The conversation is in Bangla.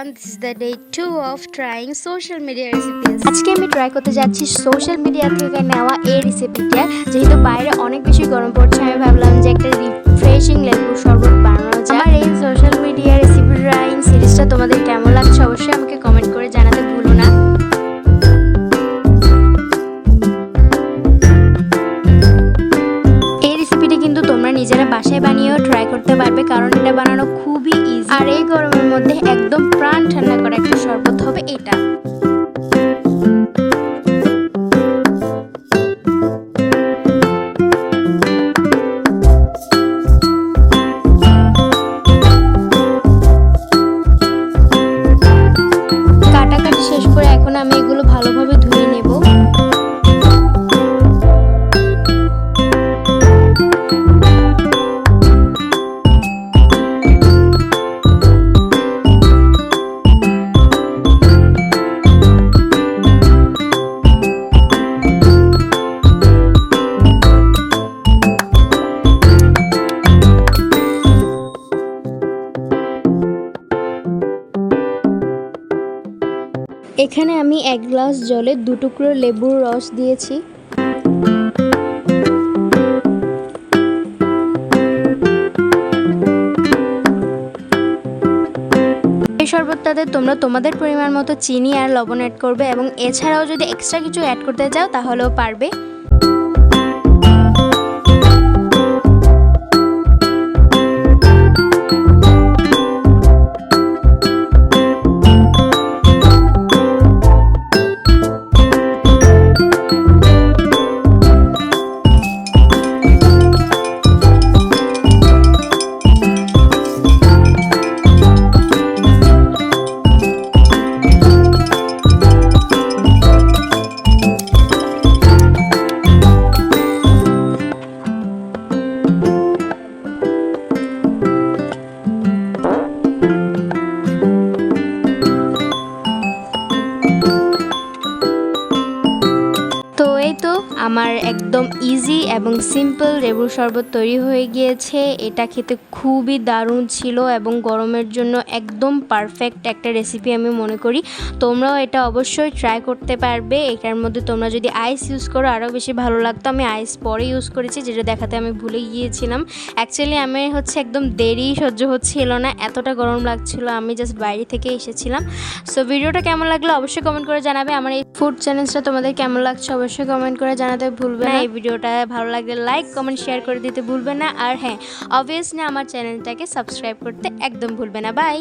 everyone, this is the day 2 of trying social media recipes. আজকে আমি ট্রাই করতে যাচ্ছি সোশ্যাল মিডিয়া থেকে নেওয়া এই রেসিপিটা। যেহেতু বাইরে অনেক বেশি গরম পড়ছে, আমি ভাবলাম যে একটা রিফ্রেশিং লেবুর শরবত বানানো যায়। আমার এই সোশ্যাল মিডিয়া রেসিপি ট্রাইং সিরিজটা তোমাদের কেমন লাগছে অবশ্যই আমাকে কমেন্ট করে জানাতে ভুলো না। এই রেসিপিটা কিন্তু তোমরা নিজেরা বাসায় বানিয়েও ট্রাই করতে পারবে, কারণ এটা বানানো খুবই ইজি। আর এই গরমের মধ্যে একদম প্রাণ ঠান্ডা করা একটা শরবত হবে এটা। কাটাকাটি শেষ করে এখন আমি এগুলো ভালোভাবে ধুয়ে নেব। এখানে আমি 1 গ্লাস জলে 2 টুকরো লেবুর রস দিয়েছি। এই শরবতটাতে তোমরা তোমাদের পরিমাণ মতো চিনি আর লবণ অ্যাড করবে, এবং এছাড়াও যদি এক্সট্রা কিছু অ্যাড করতে চাও তাহলেও পারবে। তো আমার একদম ইজি এবং সিম্পল লেবুর শরবত তৈরি হয়ে গিয়েছে। এটা খেতে খুবই দারুণ ছিল এবং গরমের জন্য একদম পারফেক্ট একটা রেসিপি আমি মনে করি। তোমরাও এটা অবশ্যই ট্রাই করতে পারবে। এটার মধ্যে তোমরা যদি আইস ইউজ করো আরও বেশি ভালো লাগতো। আমি আইস পরে ইউজ করেছি, যেটা দেখাতে আমি ভুলে গিয়েছিলাম। অ্যাকচুয়ালি আমি একদম দেরি সহ্য হচ্ছিল না, এতটা গরম লাগছিল। আমি জাস্ট বাইরে থেকে এসেছিলাম। সো ভিডিওটা কেমন লাগলো অবশ্যই কমেন্ট করে জানাবে। আমার এই ফুড চ্যালেঞ্জটা তোমাদের কেমন লাগছে অবশ্যই কমেন্ট করে জানাতে ভুলবে না। এই ভিডিওটা ভালো লাগলে লাইক কমেন্ট শেয়ার করে দিতে ভুলবে না। আর হ্যাঁ, অবভিয়াসলি আমার চ্যানেলটাকে সাবস্ক্রাইব করতে একদম ভুলবে না। বাই।